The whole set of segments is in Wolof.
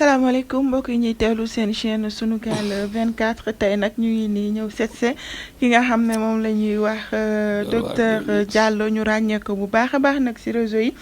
salaamaaleykum mbokk yi ñuy teewlu seen chaîne Sunugal 24 tey nag ñu ngi nii ñëw seetse ki nga xam ne moom la ñuy wax docteur Diallo ñu ràññee ko bu baax a baax nag ci réseau yi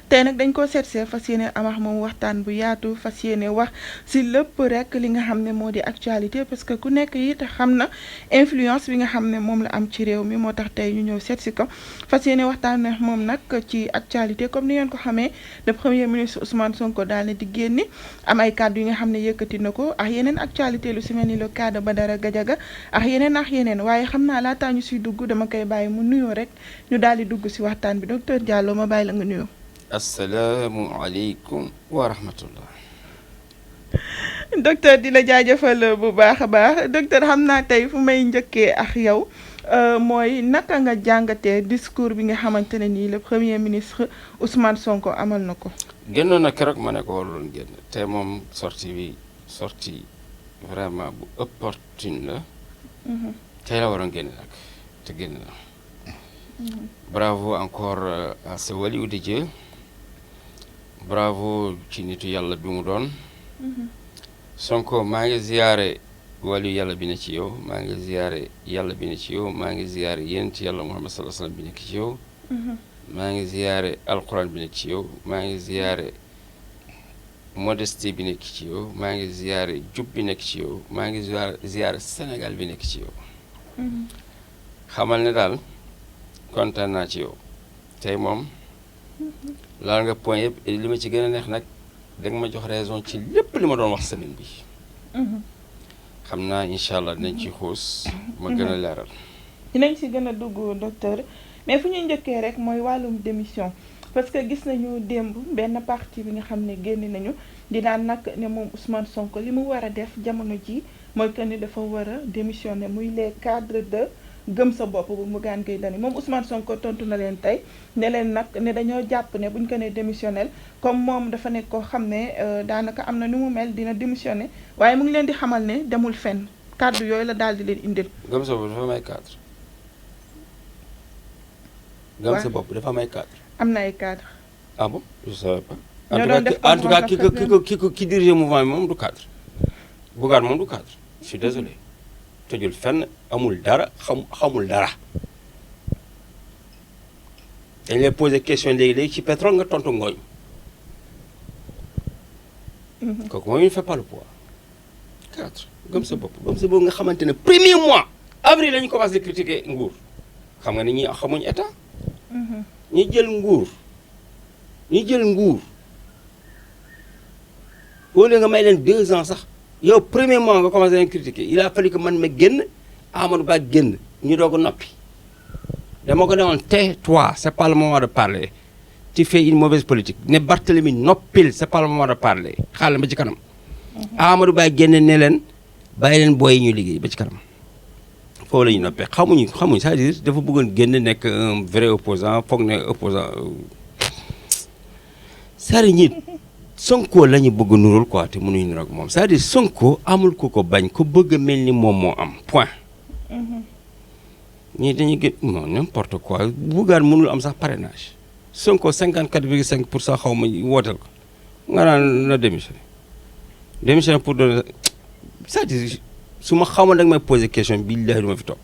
tey nag dañ ko seetsee fas yéene amax moom waxtaan bu yaatu fas yéene wax ci lépp rek li nga xam ne moo di actualité parce que ku nekk it xam na influence bi nga xam ne moom la am ci réew mi moo tax tey ñu ñëw seetsi ko fas yéene waxtaan ne moom nag ci actualité comme ni ngeen ko xamee le premier ministre Ousmane Sonko daal ne di génni am ay kàddu yi nga xam ne yëkkati na ko ak yeneen actualité lu ci mel ni le cas de Badara Gadiaga ak yeneen waaye xam naa laataa ñu ciy dugg dama koy bàyyi mu nuyoo rek ñu daal di dugg ci waxtaan bi docteur Diallo ma bàyyi la nga nuyoo. asalaamualeykum wa rahmatullah. docteur di la jaajëfal bu baax a baax docteur xam naa tey fu may njëkkee ak yow mooy naka nga jàngatee discours bi nga xamante ne nii le premier ministre Ousmane Sonko amal na ko. génnoon na keroog ma ne ko waruloon génn te moom sortie vraiment bu opportune la. tey la waroon génn nag te génn na. bravo encore à ce waliou de Dieu. bravo ci nitu yàlla bi mu doon. Sonko maa ngi ziyaare waliyu yàlla bi ne ci yow maa ngi ziyaare yàlla bi ne ci yow maa ngi ziyaare yonent yàlla Muhammad sallallahu alayhi wa sallam bi nekk ci yow. maa ngi ziyaare alquran bi nekk ci yow maa ngi ziyaare modestie bi nekk ci yow maa ngi ziyaare jub bi nekk ci yow maa ngi ziyaare Sénégal bi nekk ci yow. xamal ne daal kontaan naa ci yow tey moom. laal nga point yëpp li ma ci gën a neex nag da nga ma jox raison ci lépp li ma doon wax semaine bi xam naa incha allah dinañ ci xuus ma gën a leeral. dinañ ci gën a dugg docteur mais fu ñuy njëkkee rek mooy wàllum démission parce que gis nañu démb benn parti bi nga xam ne génn nañu di naan nag ne moom Ousmane Sonko li mu war a def jamono ji mooy que ni dafa war a démissionner muy les cadres de gëm sa bopp bu Bougane Gueye Dany moom Ousmane Sonko tontu na leen tey ne leen nag ne dañoo jàpp ne buñ ko nee démissionnel comme moom dafa nekk koo xam ne daanaka am na ni mu mel dina démissionner waaye mu ngi leen di xamal ne demul fenn kàddu yooyu la daal di leen indil. gëm sa bopp dafa may cadre. gëm sa bopp dafa may cadre. am na ay cadre. ah bon je savais pas. ñoo doon def en tout cas ki dirige mouvement bi moom du cadre. Bougane moom du cadre je suis désolé. tëjul fenn amul dara xamul dara dañ lay poser question léegi ci pétrole nga tontu ngooñ kooku moom il ne fait pas le poids. 4 gëm sa bopp nga xamante ne premier mois avril la ñu commencé critiquer nguur xam nga ni ñi xamuñ état. ñi jël nguur wala nga may leen 2 ans sax. yow premier mois nga commencé leen critiquer il a fallu que man ma génn Amadou Ba génn ñu doog a noppi dama ko demoon tais-toi c'est pas le moment de parler tu fais une mauvaise politique ne Barthélemy noppil c'est pas le moment de parler xaaral ba ci kanam. Amadou Ba génn ne leen bàyyi leen booy yi ñu liggéey ba ci kanam foofu la ñu noppee xamuñu c'est-à-dire dafa bëggoon génn nekk un vrai opposant foog ne opposant sari ñit Sonko la ñu bëgg nurul quoi te mënuñu nur ak moom c'est-à-dire Sonko amul ku ko bañ ko bëgg a mel ni moom moo am point. ñii dañuy gën non n'importe quoi Bougane mënul am sax parrainage Sonko 54,5% xaw ma wooteel ko nga naan na démissionné pour donner c'est-à-dire su ma xamoon da nga may poser question billahi du ma fi toog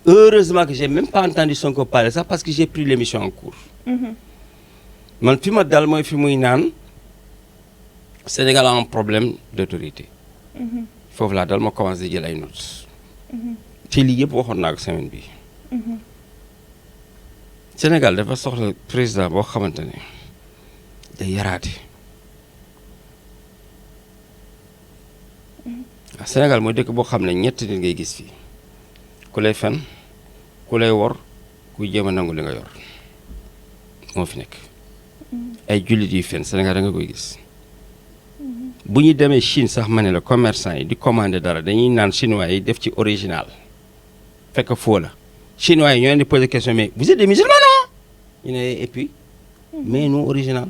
heureusement que j'ai même pas entendu Sonko parler sax parce que j'ai pris l'émission en cours. man fi ma dal mooy fi muy naan Sénégal a un problème d'autorité. foofu laa dal ma commencé jël ay notes. te lii yëpp waxoon naa ko semaine bi Sénégal dafa soxla président boo xamante ne day yaraate. Sénégal mooy dëkk boo xam ne ñett nit ngay gis fii ku lay fen ku lay wor kuy jéem a nangu li nga yor moo fi nekk. ay jullit yu fen Sénégal da nga koy gis bu ñu demee Chine sax ma ne la commerçant yi di commander dara dañuy naan chinois yi def ci original fekk faux la chinois yi ñoo leen di poser question mais vous êtes des musulmans non ñu ne et puis mais nous original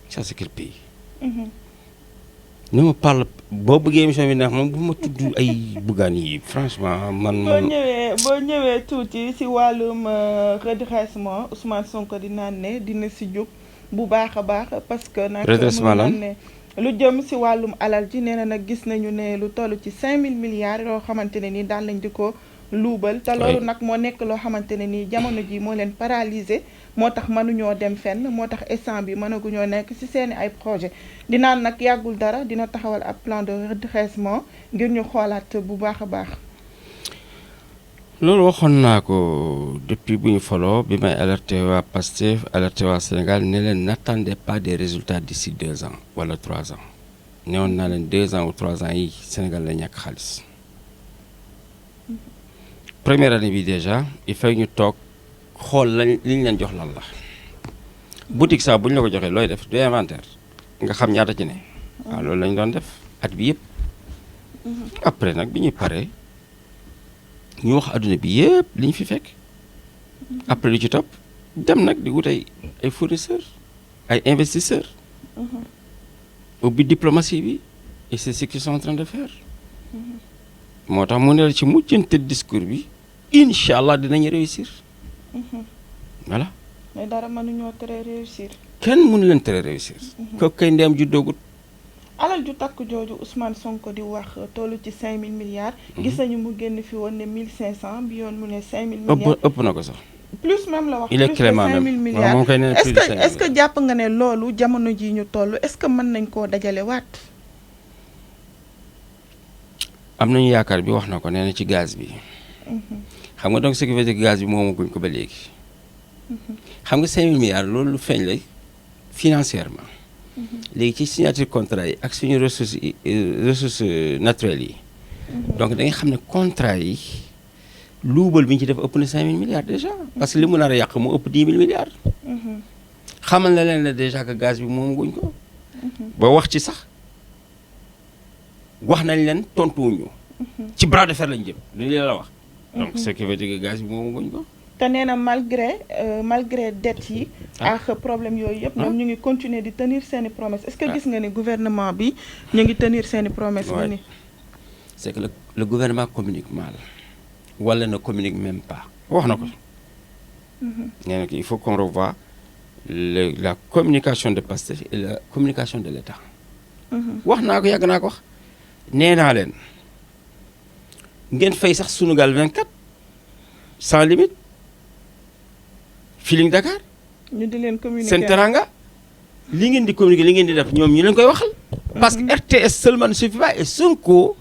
ça c'est quel pays. ni ma parle boo bëggee émission bi neex moom bu ma tudd ay Bougane yi franchement man. boo ñëwee tuuti si wàllum redressement Ousmane Sonko di naan ne dina si jóg bu baax a baax parce que nag redressement lan ne lu jëm si wàllum alal ji nee na nag gis nañu ne lu toll ci 5000 milliards yoo xamante ne ni daal lañ di ko luubal te loolu nag moo nekk loo xamante ne nii jamono ji moo leen paralysé moo tax mënuñoo dem fenn moo tax instant bi mënaguñoo nekk ci seeni ay projet dinaan nag yàggul dara dina taxawal ab plan de redressement ngir ñu xoolaat bu baax a baax. loolu waxoon naa ko depuis bu ñu faloo bi may alerté waa Pastef alerté waa Sénégal ne leen n'attendez pas des résultats d'ici 2 ans wala 3 ans newoon naa leen 2 ans ou 3 ans yi Sénégal la ñàkk xaalis. première année bi déjà il faut ñu toog xool lañ li ñu leen jox lan la boutique sax bu ñu la ko joxee looy def du inventaire nga xam ñaata ci ne waaw loolu lañ doon def at bi yëpp après nag bi ñuy paree ñu wax adduna bi yëpp li ñu fi fekk après lu ci topp dem nag di wut ay fournisseurs ay investisseurs ubbi diplomatie bi et c'est ce qu'ils sont en train de faire moo tax mu ne la ci mujjante discours bi incha allah dinañu réussir voilà. mais dara mënuñoo tere réussir. kenn mënu leen tere réussir. kooku kay ndeem ju doogut. alal ju takk jooju Ousmane Sonko di wax tollu ci 5000 milliards. gis nañu mu génn fi woon ne 1500 bi yoon mu ne 5000 milliards. ëpp na ko sax. plus même la wax. il est clément même plus de 5000 milliards moom kay nee na plus de 5000 est-ce que jàpp nga ne loolu jamono ji ñu toll est-ce que mën nañ koo dajale waat. am nañu yaakaar bi wax na ko nee na ci gaz bi. xam nga donc ce qui veut dire que gaz bi moomaguñ ko ba léegi. xam nga 5000 milliards loolu lu feeñ la financièrement. léegi ci signature contrat yi ak suñu ressources naturelles yi. donc da nga xam ne contrat yi luubal bi ñu ci def ëpp na 5000 milliards déjà. parce que li mu nar a yàq mu ëpp 10 000 milliards. xamal na leen ne déjà que gaz bi moomaguñ ko. ba wax ci sax wax nañ leen tontuwuñu. ci bras de fer lañ jëm li la wax. donc ce qui veut dire que gaz bi moomaguñ ko. te nee na malgré dette yi. ak problème yooyu yëpp. ñoom ñu ngi continuer di tenir seeni promesse est-ce que gis nga ni gouvernement bi ñu ngi tenir seeni promesse bi ni c'est que le gouvernement communique mal wala ne communique même pas wax na ko. nee na il faut qu'on revoie la communication de Pastef et la communication de l'État. wax naa ko yàgg naa ko wax. nee naa leen ngeen fay sax Sunugal 24 sans limite Feeling Dakar. ñu di leen communiquer seen teranga li ngeen di communiquer li ngeen di def ñoom ñu leen koy waxal. parce que RTS seulement ne suffit pas et Sonko.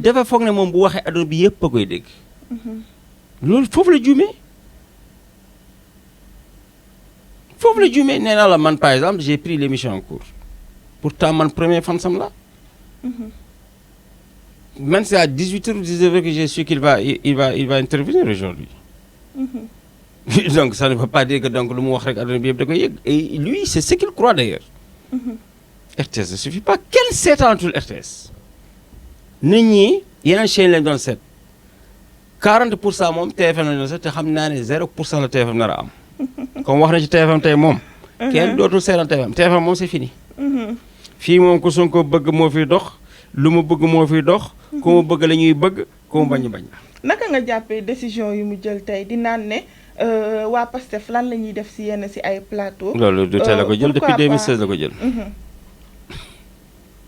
dafa foog ne moom bu waxee adduna bi yëpp a koy dégg. loolu foofu la juumee. foofu la juumee nee naa la man par exemple j'ai pris l'émission en cours pourtant man premier fan sam la. Man, c'est à 18h ou 19h que j'ai su qu'il va intervenir aujourd'hui. Donc, ça ne veut pas dire que donc, le mot et lui, c'est ce qu'il croit d'ailleurs. RTS ne suffit pas. Quel 7 ans tout RTS? Nous, il y a un chien qui est 7. 40% mom TFM la 7 te xam naa ne 0% la TFM nar a am. Comme wax na ci TFM tey moom. kenn dootul seetaan TFM moom c'est fini. fii moom ku Sonko bëgg moo fiy dox. lu mu bëgg moo fiy dox. ku mu bëgg la ñuy bëgg ku mu bañ bañ. naka nga jàppee décision yu mu jël tey di naan ne waa Pastef lan la ñuy def si yenn si ay plateau. loolu du teel la ko jël depuis 2016 la ko jël.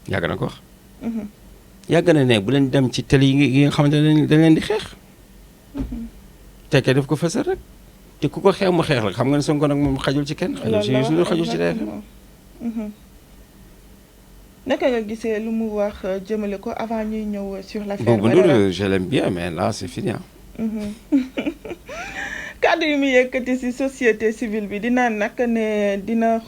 yàgg na ko wax. yàgg na ne bu leen dem ci télé yi nga xamante ne dañ leen di xeex. tekkee def ko fësal rek te ku ko xeex mu xeex la xam nga ne Sonko nag moom xajul ci kenn. xajul ci TFM. naka nga gisee lu mu wax jëmale ko avant ñuy ñëw sur l'affaire Bouba Ndour je l'aime bien mais là c'est fini. kàddu yu mu yëkkati ci société civile bi dinaa nag ne dina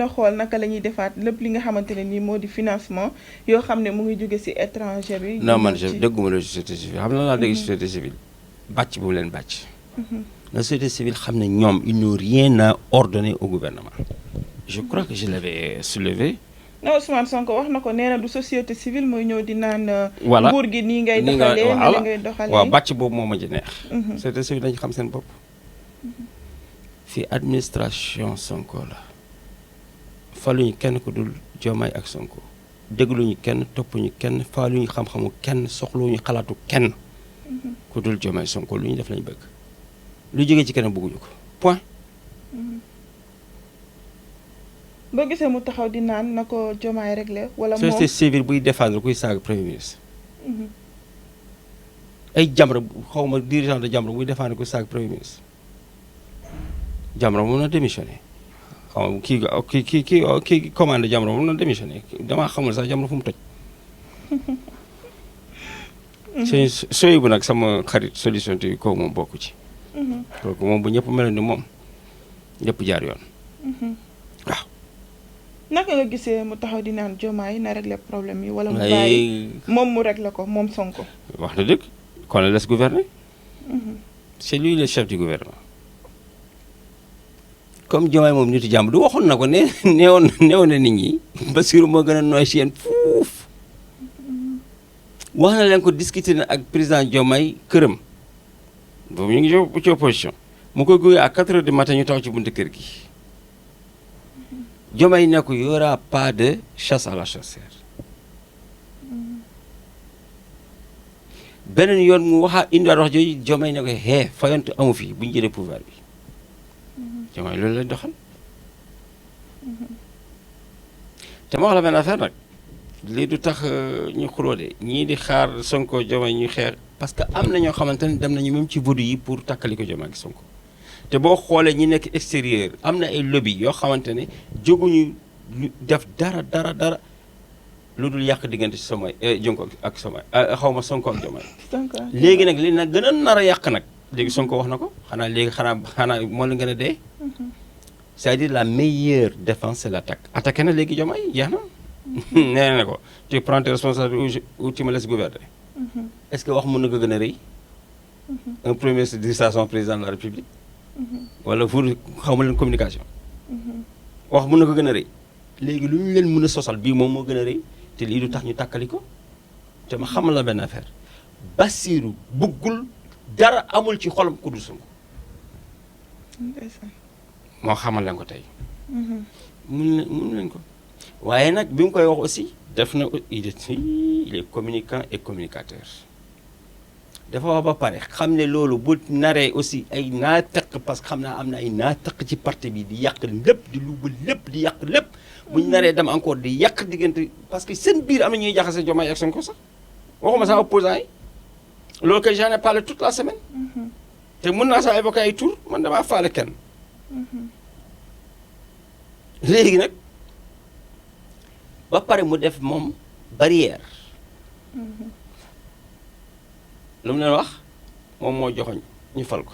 xool naka la ñuy defaat lépp li nga xamante ne nii moo di financement yoo xam ne mu ngi jóge ci étranger bi. non man je dégguma la société civile xam na laa dégg société civile bàcc bu mu leen bàcc. la société civile xam ne ñoom ils n'ont rien à ordonner au gouvernement. je crois que je l'avais soulevé. non Ousmane Sonko wax na ko nee na du société civile mooy ñëw di naan. voilà nguur gi nii ngay doxalee nii ngay doxalee. waaw bàcc boobu moo ma ci neex. société civile dañu xam seen bopp. fii administration Sonko la. faluñu kenn ku dul Diomaye ak Sonko. dégluñu kenn toppuñu kenn faaluñu xam-xamu kenn soxluñu xalaatu kenn. ku dul Diomaye Sonko lu ñu def lañu bëgg. lu jógee ci kenn bëgguñu ko point. boo gisee mu taxaw di naan na ko Diomaye réglé wala moom société civile buy défendre kuy saaga premier ministre. ay Jamra xaw ma dirigeant de Jamra buy défendre kuy saaga premier ministre. Jamra mun na démissionné xaw ma kii commande Jamra mun na démissionné damaa xamul sax Jamra fu mu toj. sooy bu nag sama xarit solution te kooku moom bokku ci. kooku moom bu ñëpp meloon ni moom ñëpp jaar yoon. waaw. naka nga gisee mu taxaw di naan Diomaye na régler problème yi wala mu bàyyi moom mu régler ko moom Sonko. wax na dëgg kon la laisse gouverner. c'est lui le chef du gouvernement. comme Diomaye moom nitu jàmm du waxoon na ko ne neewoon na nit ñi Bassirou moo gën a nooy si yéen fuuf. wax na leen ko discuter na ak président Diomaye këram boobu ñu ngi ci opposition mu koy gunge à 4 heures du matin ñu taw ci buntu kër gi. Diomaye ne ko y aura pas de chasse à la sorcière. beneen yoon mu waxa indiwaat wax jooju Diomaye ne ko fayante amu fi bu ñu jëlee pouvoir bi. Diomaye loolu la doxal. te ma wax la benn affaire nag lii du tax ñu xuloo de ñii di xaar Sonko Diomaye ñu xeex parce que am na ñoo xamante ne dem nañu même ci vodu yi pour takkali ko Diomaye ak Sonko. te boo xoolee ñi nekk extérieur am na ay lobby yoo xamante ne jóguñu def dara lu dul yàq diggante Somay Jonko ak Somay xaw ma Sonko ak Diomaye. léegi nag li nag gën a nar a yàq nag léegi Sonko wax na ko xanaa moo leen gën a dee. c'est-à-dire la meilleure défense c'est l'attaque. attaqué na léegi Diomaye jeex na. nee na ko tu prends tes responsabilités ou tu me laisses gouverner. est-ce que wax mën na ko gën a rëy. un premier ministre di son président de la République. wala pour xaw ma leen communication. wax mën na ko gën a rëy. léegi lu ñu leen mën a sosal bii moom moo gën a rëy te lii du tax ñu tàkkali ko te ma xamal la benn affaire Bassirou bëggul dara amul ci xolam ku dul Sonko. moo xamal leen ko tey. mun leen ko waaye nag bi mu koy wax aussi def na il est communicant et communicateur. dafa wax ba pare xam ne loolu bu naree aussi ay naataq parce que xam naa am na ay naataq ci parti bi di yàq lépp di luubal lépp di yàq lépp bu ñu naree dem encore di yàq diggante parce que seen biir am na ñuy jaxase Diomaye ak Sonko sax waxuma sax opposant yi loolu que j'en ai parlé toute la semaine. te mën naa sax évoquer ay tour man damaa faale kenn. léegi nag ba pare mu def moom barrière. lu mu leen wax moom moo joxoñ ñu fal ko.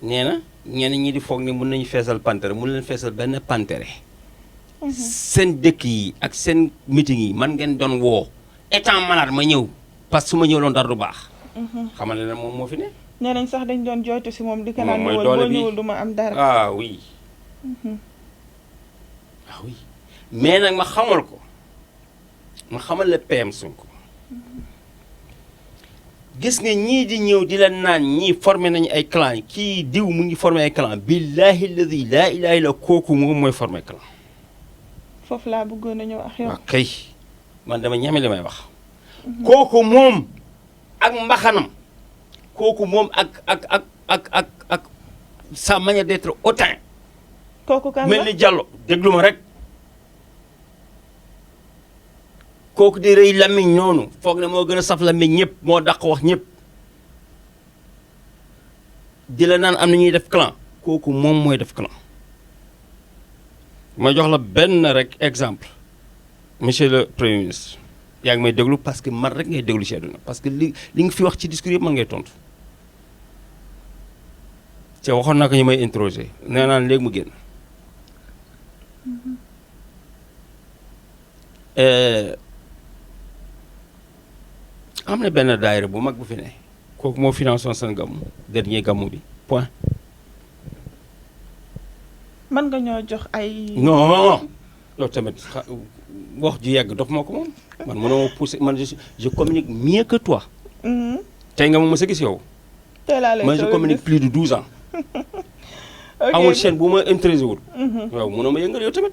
nee na ñenn ñi di foog ne mën nañu feesal pantere mën leen feesal benn pantere. seen dëkk yi ak seen meeting yi man ngeen doon woo étant malade ma ñëw parce que su ma ñëw loon dara du baax. xamal ne moom moo fi ne. nee nañ sax dañ doon jooytu si moom di ko naan mooy boo doole bi ñëwul du ma am dara. ah oui. ah oui mais nag ma xamal la PM Sonko. gis nga ñii di ñëw di la naan ñii formé nañu ay clan kii diw mu ngi formé ay clan billahi alladi laa ilaha illa kooku moom mooy formé clan. foofu laa bëggoon a ñëw ak yow. waaw kay man dama ñeme li may wax. kooku moom ak mbaxanam kooku moom ak sa manière d'être hautain. kooku kan la mel ni Diallo déglu ma rek. kooku di rëy lamiñ noonu foog ne moo gën a saf lamiñ ñëpp moo dàq wax ñëpp di la naan am na ñuy def clan kooku moom mooy def clan. ma jox la benn rek exemple monsieur le premier ministre yaa ngi may déglu parce que man rek ngay déglu ci àdduna parce que li nga fi wax ci discours yëpp man ngay tontu te waxoon naa ko ñu may interroger nee naan léegi mu génn. am na benn daayira bu mag bu fi ne kooku moo financé seen gàmmu dernier gàmmu bi point. mën nga ñoo jox ay. non loolu tamit wax ju yàgg dof moo ko moom man mënoo pousser man je communique mieux que toi. tey nga ma mës a gis yow. tey laa lay man je communique plus de 12 ans. amul chaîne bu ma intéressé wul. yow mënoo ma yëngal yow tamit.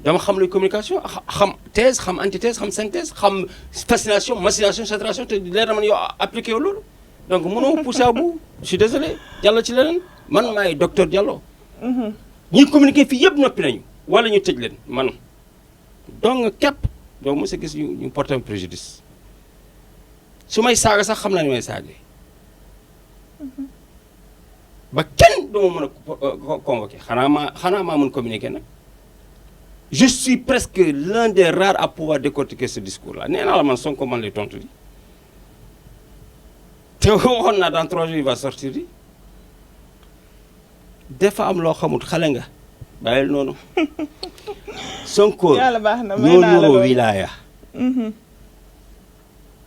dama xam luy communication xam thèse xam antithèse xam synthèse xam fascination machination saturation te leer na man yow appliqué yow loolu donc mënoo pousser à bout je suis désolé Diallo ci leneen man maay docteur Diallo. ñuy communiquer fii yëpp noppi nañu wala ñu tëj leen man donc képp doo mos a gis ñu porté préjudice su may saaga sax xam naa ni may saagee ba kenn doo ma mën a convoqué xanaa maa mën communiquer nag je suis presque l'un des rares à pouvoir décortiquer ce discours là nee naa la man Sonko man lay tontu di te waxoon naa dans 3 jours il va sortir di dafa am loo xamut xale nga bàyyil noonu Sonko yàlla baax na ñoo nuroo wilaaya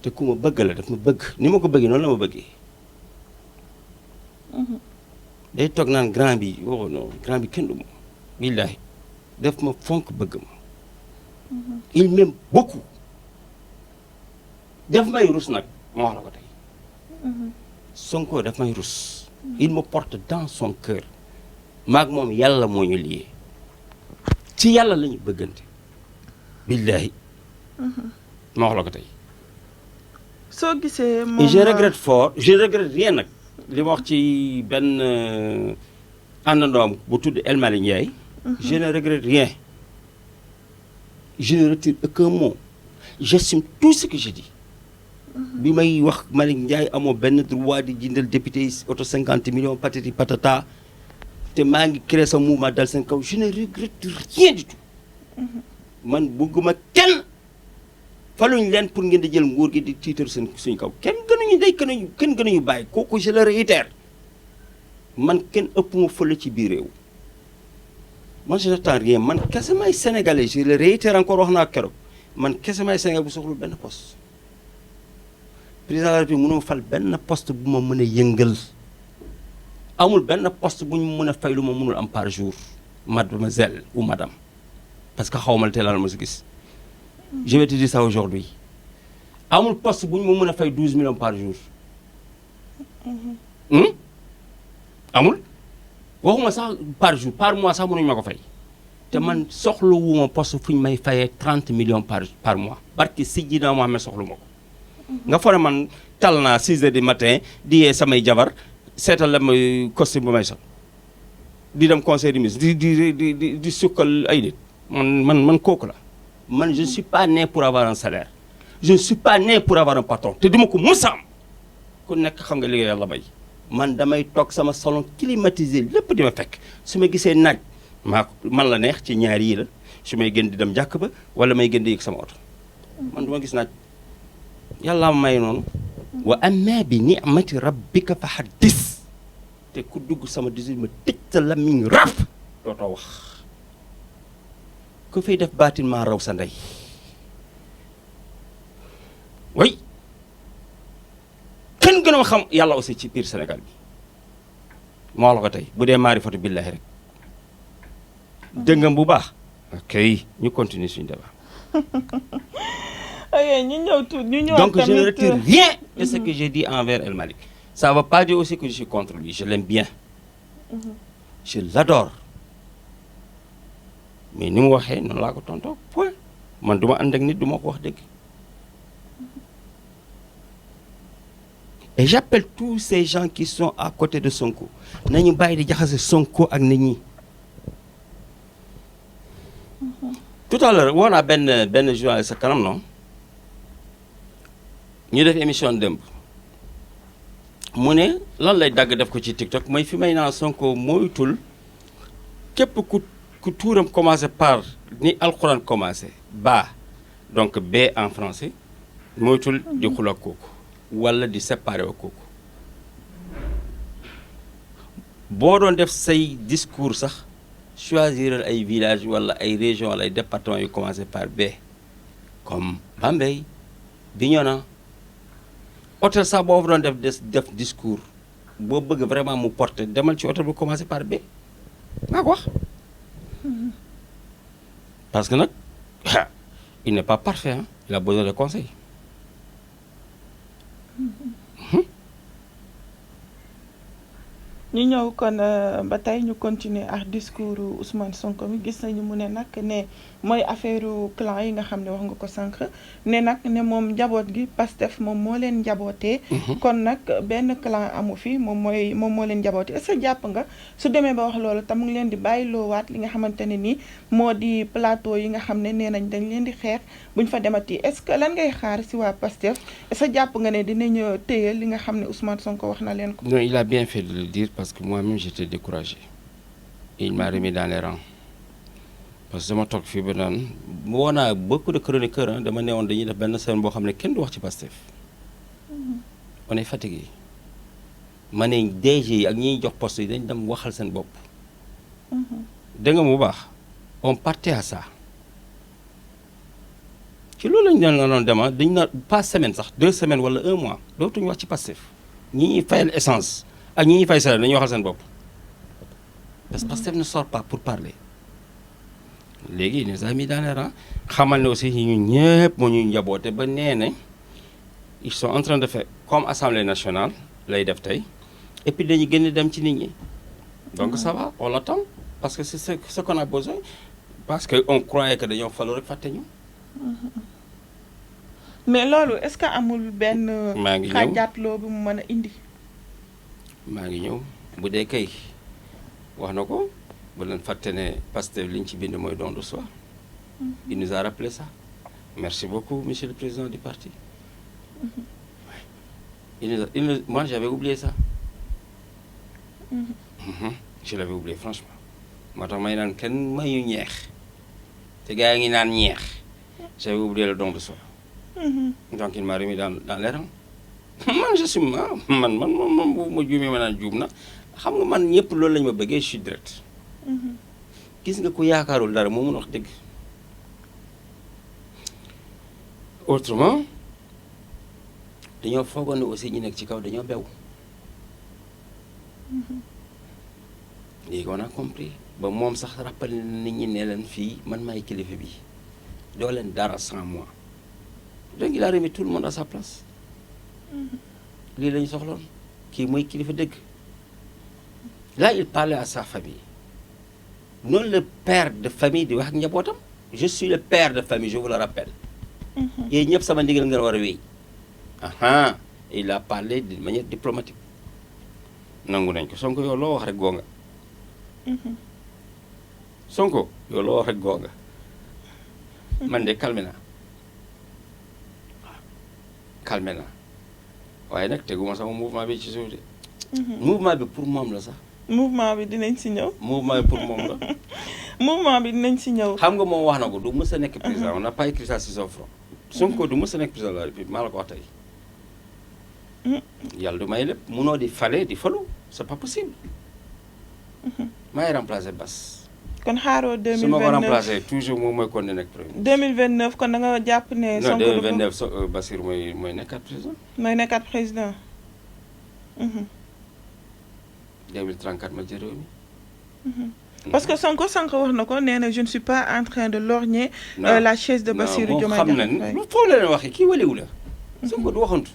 te ku ma bëgg la daf ma bëgg ni ma ko bëggee noonu la ma bëggee day toog naan grand bi oh non grand bi kenn du ma billaahi daf ma fonk bëgg ma il m'aime beaucoup daf may rus nag ma wax la ko tey Sonko daf may rus il me porte dans son cœur maag moom yàlla moo ñu liyee ci yàlla la ñu bëggante billaahi ma wax la ko tey soo gisee moom et je regrette fort je regrette rien nag li ma wax ci benn àndandoom bu tudd El Malick Ndiaye je ne regrette rien je ne retire aucun mot j'assume tout ce que je dis bi may wax Malick Ndiaye amoo benn droit di jëndal député yi auto 50 millions patati patata te maa ngi créé sa mouvement dal seen kaw je ne regrette rien du tout man bëgguma kenn faluñ leen pour ngeen di jël nguur gi di tiitar suñ kaw kenn gënuñu bàyyi kooku je le réitère man kenn ëpp ma fële ci biir réew man je n'attends rien man kese may sénégalais je le réitère encore wax naa keroog man kese may sénégalais bu soxlu benn poste président de la République mënoo fal benn poste bu ma mën a yëngal amul benn poste bu ñu mën a fay lu ma mënul am par jour mademoiselle ou madame parce que xaw ma te lan ma si gis je vais te dire ça aujourd'hui amul poste bu ñu ma mën a fay 12 millions par jour amul waxuma sax par jour par mois sax mënuñu ma ko fay te man soxlawuma poste fu ñu may fayee 30 millions par mois barki Sidina Mohamed soxlu ma ko nga foog ne man tal naa 6 heures du matin di yee samay jabar seetal la may costume bu may sol di dem conseil des ministres di sukkal ay nit man kooku la man je ne suis pas né pour avoir un salaire je ne suis pas né pour avoir un patron te duma ko mës a am ku nekk xam nga liggéey yàlla bay man damay toog sama salon climatisé lépp di ma fekk su ma gisee naaj man la neex ci ñaar yii la su may gën di dem jàkk ba wala may gën di yëg sama oto man du ma gis naaj yàlla may noonu wa amma bi ni'mati rabbika fa haddis te ku dugg sama 18 ma tëj sa lamiñ raf dootoo wax ku fiy def baatin maa raw sa ndey way kenn gën a xam yàlla aussi ci biir Sénégal bi moo la ko tey bu dee maarifatu billahi rek dëngam bu baax ok ñu continuer suñu débat ok ñu ñëw tuuti ñu ñëw donc je ne retire rien de ce que j'ai dit envers El Malick ça ne veut pas dire aussi que je suis contre lui je l'aime bien je l'adore mais ni mu waxee noonu laa ko tontoo point man du ma ànd ak nit du ma ko wax dëgg et j'appelle tous ces gens qui sont à côté de Sonko nañu bàyyi di jaxase Sonko ak nit ñi tout à l'heure woo naa benn journaliste sa kanam non ñu def émission démb mu ne lan lay dagg def ko ci TikTok mooy fi may naan Sonko moytul képp ku tuuram commencé par ni alxuraan commencé ba donc B en français moytul di xul ak kooku wala di séparé ak kooku boo doon def say discours sax choisir ay village wala ay région wala ay département yu commencé par B comme Bambey Bignona hôtel sax boo fa doon def discours boo bëgg vraiment mu porter demal ci hôtel bu commencé par B maa ko wax parce que nag il n'est pas parfait hein? Il a besoin de conseils ñu ñëw kon ba tey ñu continuer ak discours Ousmane Sonko mi gis nañu mu ne nag ne mooy affaire clan yi nga xam ne wax nga ko sànq ne nag ne moom njaboot gi Pastef moom moo leen njabootee. kon nag benn clan amu fi moom moo leen njabootee est-ce que jàpp nga su demee ba wax loolu tam mu ngi leen di bàyyiloowaat li nga xamante ne ni moo di plateau yi nga xam ne nee nañ dañ leen di xeex buñ fa demati est-ce que lan ngay xaar si waa Pastef est-ce que jàpp nga ne dinañ téye li nga xam ne Ousmane Sonko wax na leen ko. Non, il a bien fait de le dire parce que moi-même j'étais découragé. Et il m'a remis dans les rangs. Parce que dama toog fii ba naan woo naa beaucoup de chroniqueurs dama newoon dañuy def benn semaine boo xam ne kenn du wax ci Pastef. On est fatigué. ma ne DG yi ak ñiy jox poste yi dañ dem waxal seen bopp. dégg nga mu baax on partait à ça. ci loolu lañu doon dema dañ na pas semaine sax 2 semaines wala 1 mois dootuñu wax ci Pastef. ñi ñuy fayal essence ak ñi ñuy fay salaire dañuy waxal seen bopp. parce que Pastef ne sort pas pour parler. léegi il nous a mis dans les rangs xamal ne aussi ñun ñëpp moo ñuy njaboote ba nee na ils sont en train de faire comme assemblée nationale lay def tey et puis dañuy gën a dem ci nit ñi. donc ça va on l'attend parce que c'est ce qu'on a besoin parce que on croyait que dañoo falu rek fàtte ñu. mais loolu est-ce que amul benn. maa ngi ñëw xàjjaatloo bu mu mën a indi. maa ngi ñëw bu dee kay wax na ko bu leen fàtte ne Pastef li ñu ci bind mooy don de soi. il nous a rappelé ça. merci beaucoup monsieur le président du parti. moi j'avais oublié ça. je l'avais oublié franchement. moo tax may naan kenn mayu ñeex te gars yi ngi naan ñeex. j'avais oublié le don de soi. donc il m'a remis dans les rangs. man je suis man bu ma juumee ma naan juum na xam nga man ñëpp loolu lañu ma bëggee je suis direct. gis nga ku yaakaarul dara moo mun wax dëgg. autrement dañoo foogoon ne aussi ñu nekk ci kaw dañoo bew. léegi on a compris ba moom sax rappelé na nit ñi ne leen fii man maay kilifa bi doo leen dara sans moi. donc il a remis tout le monde à sa place. lii la ñu soxloon kii mooy kilifa dëgg. là il parlait à sa famille. noonu le père de famille di wax ak njabootam. je suis le père de famille je vous le rappelle. yéen ñëpp sama ndigal ngeen war a wéy. il a parlé d'une manière diplomatique. nangu nañ ko Sonko yow loo wax rek goonga. Sonko yow loo wax rek goonga. man de calmé naa. calmé naa waaye nag teguma sama mouvement bi ci suuf de. mouvement bi pour moom la sax. mouvement bi dinañ si ñëw. mouvement bi pour moom la. mouvement bi dinañ si ñëw. xam nga moom wax na ko du mës a nekk président on n'a pas écrit ça sur son front. Sonko du mës a nekk président de la République maa la ko wax tey. yàlla du may lépp munoo di fale di falu c'est pas possible. maay remplacer Bass. kon xaaroo 2029 su ma ko remplacer toujours moom mooy continuer nekk premier. 2029 kon da nga jàpp ne. non Sonko 2029 Bassirou mooy nekkaat président. mooy nekkaat président. 2034 ma jël réew mi. parce que Sonko sànq wax na ko nee na je ne suis pas en train de lorgner la chaise de Bassirou Diomaye Diakhar Faye. non moom xam na foofu la leen waxee kii waliwu la. Sonko du waxantu.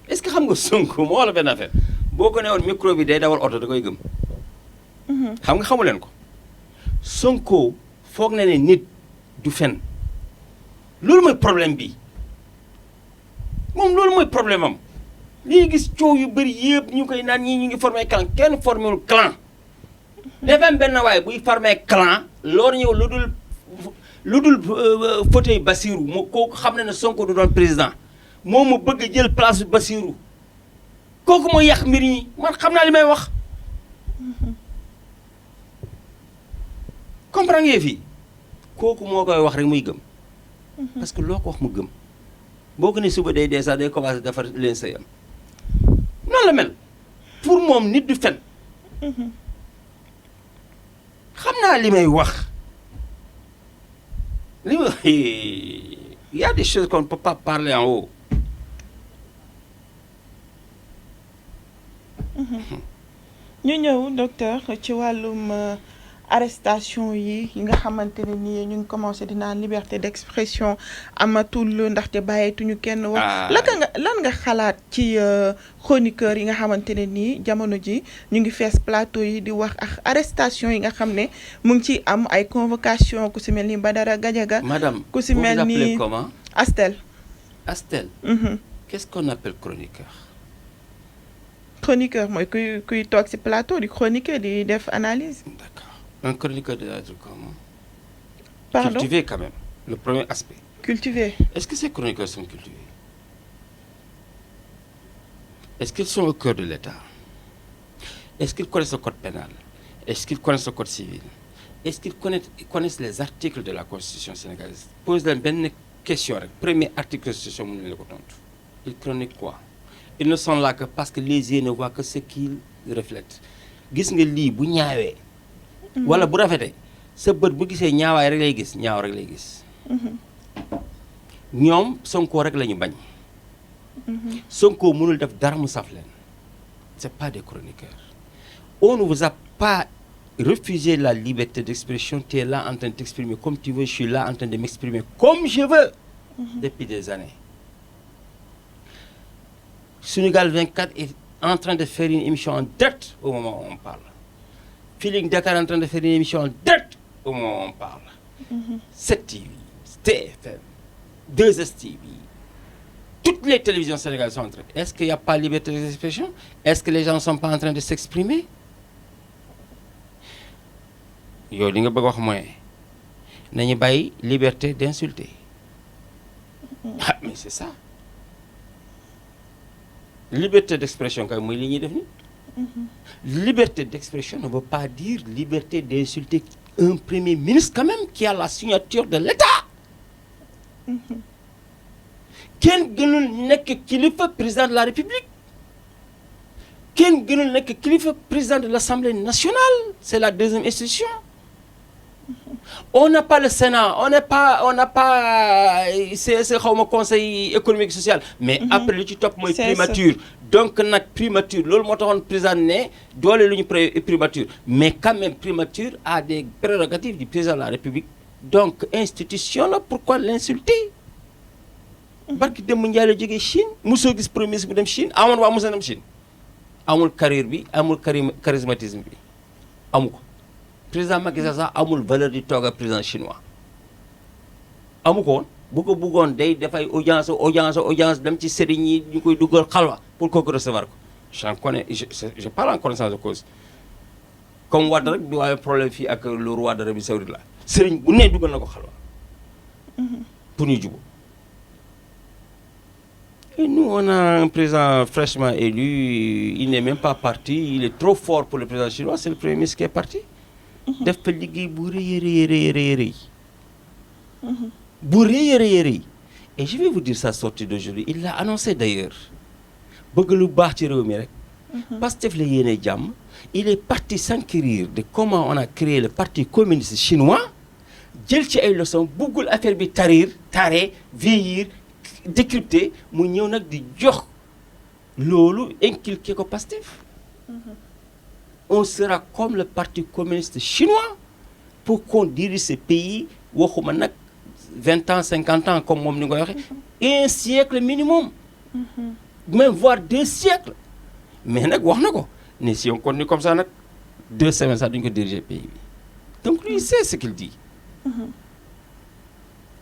est-ce que xam nga Sonko moo wala benn affaire boo ko newoon micro bi day dawal oto da koy gëm. xam nga xamu leen ko. Sonko foog na ne nit du fen loolu mooy problème bi moom loolu mooy problème am lii gis coow yu bëri yëpp ñu koy naan ñii ñu ngi formé clan kenn formé clan. dafa am benn waaye buy formé clan loolu ñëw lu dul fauteuil Bassirou moo kooku xam na ne Sonko du doon président moom mu bëgg a jël place Bassirou kooku mooy yàq mbir yi man xam naa li may wax. comprendre ngeen fii kooku moo koy wax rek muy gëm. parce que loo ko wax mu gëm. boo ko ne suba day dee sax day commencé defar leen sa yam noonu la mel pour moom nit du fen. xam naa li may wax li ma il y a des choses qu'on ne peut pas parler en haut. ñu ñëw docteur ci wàllum arrestation yi nga xamante ne nii ñu ngi commencé di naan liberté d'expression amatul ndaxte bàyyeetuñu kenn wax. lan nga xalaat ci chroniqueur yi nga xamante ne nii jamono ji ñu ngi fees plateau yi di wax ak arrestation yi nga xam ne mu ngi ci am ay convocation ku si mel ni Badara Gadiaga. Madame, ku si mel ni comment? Astel. Qu'est-ce qu'on appelle chroniqueur? Chroniqueur mooy kuy toog ci plateau di chroniquer di def analyse. D'accord. Un chroniqueur doit être comment? Pardon? Cultivé quand même. Le premier aspect. Cultivé. Est-ce que ces chroniqueurs sont cultivés? Est-ce qu'ils sont au cœur de l'État? Est-ce qu'ils connaissent le code pénal? Est-ce qu'ils connaissent le code civil? Est-ce qu'ils connaissent les articles de la Constitution sénégalaise? Pose leen benn question rek. Premier article de la Constitution mu ne la ko tontu. Ils chroniquent quoi? Ils ne sont là que parce que les yeux ne voient que ce qu'ils reflètent. Gis nga lii bu ñaawee. wala bu rafetee sa bët bu gisee ñaawaay rek lay gis ñaaw rek lay gis. ñoom Sonko rek la ñu bañ. Sonko mënul def dara mu saf leen. C'est pas des chroniqueurs. On ne vous a pas refusé la liberté d'expression. Tu es là en train de t'exprimer comme tu veux. Je suis là en train de m'exprimer comme je veux. Depuis des années. Sunugal 24 est en train de faire une émission en direct au moment où on parle. Feeling Dakar est en train de faire une émission en direct au moment où on parle. 7TV, TFM, 2STV, toutes les télévisions sénégalaises sont en train. Est-ce qu'il n'y a pas liberté d'expression? Est-ce que les gens ne sont pas en train de s'exprimer? Yo li nga bëgg wax mooy nañu bàyyi liberté d'insulter. Ah mais c'est ça. Liberté d'expression kay mooy li ñuy def ni. Liberté d'expression ne veut pas dire liberté d'insulter un premier ministre quand même qui a la signature de l'État. Kenn gënul nekk kilifa président de la République. Kenn gënul nekk kilifa président de l'Assemblée nationale. C'est la deuxième institution. On n'a pas le Sénat, on n'a pas c'est xawma conseil économique et social. Mais après lu ci topp mooy primature. Donc nag primature loolu moo taxoon président ne doole lu ñu primature. Mais quand même primature a des prérogatives du président de la République. Donc institution la pourquoi l'insulter? Barki dem Ndiaye la jógee Chine mosoo gis premier ministre bu dem Chine amoon waa mos a dem Chine. Amul carrière bi amul charismatisme bi amu ko. Président Macky Sall sax amul valeur di toog ak président chinois amu ko woon bu ko bëggoon day dafay audience dem ci sëriñ yi ñu koy dugal xalwa pour kooku recevoir ko j'en connais je parle en connaissance de cause comme Wade rek bi waaye problème fii ak le roi d'Arabie Saoudite la sëriñ bu ne dugal na ko xalwa pour ñu jubu. Et nous on a un président fraîchement élu, il n'est même pas parti, il est trop fort pour le président chinois, c'est le premier ministre qui est parti. def fa liggéey bu rëy bu rëy. Et je vais vous dire sa sortie d'aujourd'hui, il l'a annoncé d'ailleurs bëgg lu baax ci réew mi rek. Pastef la yéene jàmm. Il est parti s'enquérir de comment on a créé le parti communiste chinois jël ci ay leçons bëggul affaire bi taré vieillir décrypter mu ñëw nag di jox loolu inculqué ko Pastef. On sera comme le parti communiste chinois pour qu'on dirige ce pays waxuma nag 20 ans 50 ans comme moom ni nga waxee un siècle minimum même voire 2 siècles mais nag wax na ko ne si on continue comme ça nag 2 semaines sax duñu ko diriger pays bi donc lui il sait ce qu'il dit.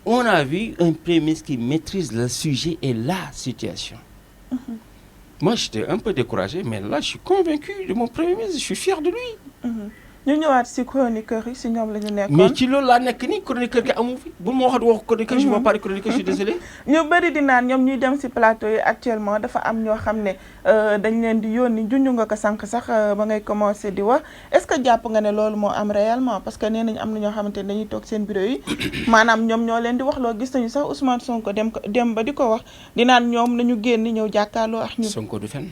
On a vu un premier ministre qui maîtrise le sujet et la situation. Moi, j'étais un peu découragé, mais là, je suis convaincu de mon premier ministre. Je suis fier de lui. ñu ñëwaat ci chroniqueur yi ci ñoom la ñu nekkoon. mais ci loolu laa nekk nii chroniqueur gi amu fi bu ma waxat chroniqueur je ne vois pas de chroniqueur, je suis désolé. ñu bëri di naan ñoom ñuy dem ci plateau yi actuellement dafa am ñoo xam ne dañ leen di yónni junj nga ko sànq sax ba ngay commencer di wax est-ce que jàpp nga ne loolu moo am réellement parce que nee nañ am na ñoo xamante ne dañuy toog seen bureau yi maanaam ñoom ñoo leen di wax loo gis nañu sax Ousmane Sonko dem ba di ko wax di naan ñoom nañu génn ñëw jàkkaarloo ak ñun. Sonko du fen.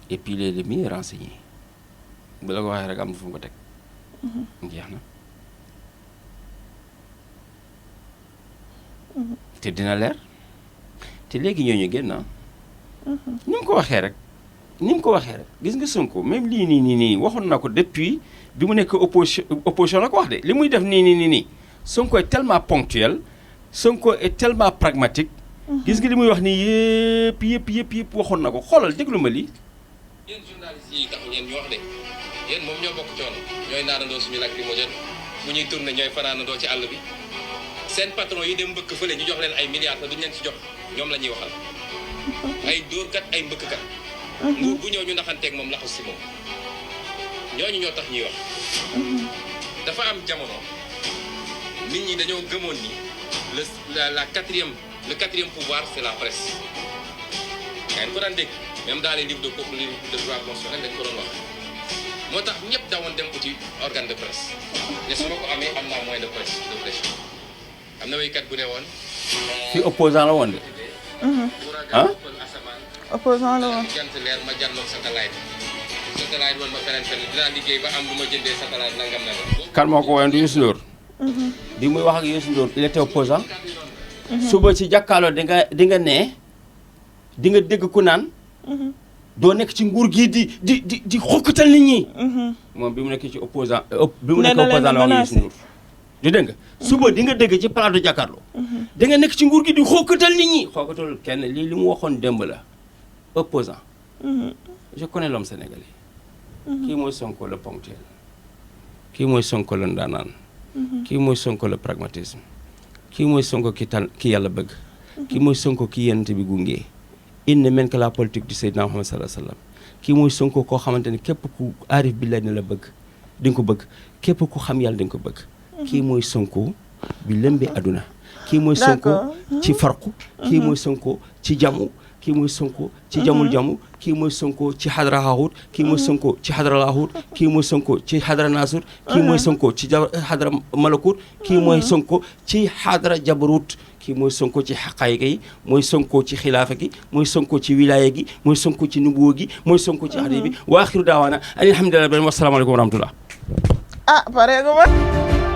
Et puis il est le mieux renseigné. bu la ko waxee rek am na fu mu ko teg. jeex na. te dina leer te léegi ñooñu génn ni mu ko waxee rek ni mu ko waxee rek gis nga Sonko même lii nii waxoon na ko depuis bi mu nekk opposition la ko wax de li muy def nii Sonko est tellement ponctuel Sonko est tellement pragmatique. gis nga li muy wax nii yëpp waxoon na ko xoolal déglu ma lii. yéen journalistes yi tax ngeen ñu wax de yéen moom ñoo bokk coono ñooy naanandoo suñu lacrymogène bu ñuy tourné ñooy fanaanandoo ci àll bi seen patron yi dem mbëkk fële ñu jox leen ay milliards te duñ leen ci jox ñoom la ñuy waxal ay dóorkat ay mbëkkkat. nguur bu ñëw ñu naxanteeg moom laxus si moom ñooñu ñoo tax ñuy wax. dafa am jamono nit ñi dañoo gëmoon ni le quatrième pouvoir c'est la presse. ngeen ko daan dégg même dans les livres de droit constitutionnel dañ ko doon wax moo tax ñëpp dawoon dem uti organe de presse ne su ma ko amee am naa moyen de pression am na waykat bu ne woon. fi opposant la woon de. opposant la woon. jant leer ma jàlloog satellite woon ma feneen dinaa liggéey ba am lu ma jëndee satellite nangam. kan moo ko woyoon du Youssou Ndour. bi muy wax ak Youssou Ndour il était opposant. suba ci jàkkaarloo di nga ne di nga dégg ku naan. doo nekk ci nguur gi di xokkatal nit ñi. moom bi mu nekk ci opposant bi mu nekk opposant la wax Youssou Ndour. du dégg nga suba di nga dégg ci plateau jàkkaarloo. da nga nekk ci nguur gi di xokkatal nit ñi. xokkatal kenn li mu waxoon démb la opposant. je connais l'homme sénégalais. kii mooy Sonko le ponctuel. kii mooy Sonko le ndaanaan. kii mooy Sonko le pragmatisme. kii mooy Sonko ki yàlla bëgg. kii mooy Sonko ki yonent bi gunge. il ne mène que la politique du Seydina Muhammad sallallahu alayhi wa sallam. kii mooy Sonko koo xamante ne képp ku aarif billahi ne la bëgg di nga ko bëgg képp ku xam yàlla di nga ko bëgg. kii mooy Sonko bi lëmbee aduna. kii mooy Sonko ci farqu. kii mooy Sonko ci jamu. kii mooy Sonko ci jamul jamu. kii mooy Sonko ci xadra haahut. kii mooy Sonko ci xadra laahut. kii mooy Sonko ci xadra naasut. kii mooy Sonko ci xadra malakut. kii mooy Sonko ci xadra jabarut. kii mooy Sonko ci xaqaayiqa yi mooy Sonko ci xilaafa gi mooy Sonko ci wilaaya gi mooy Sonko ci nubuwa gi mooy Sonko ci xadis bi wa axiru daawaana alhamdulilah wa salaamu aleykum wa rahmatullah. ah pare nga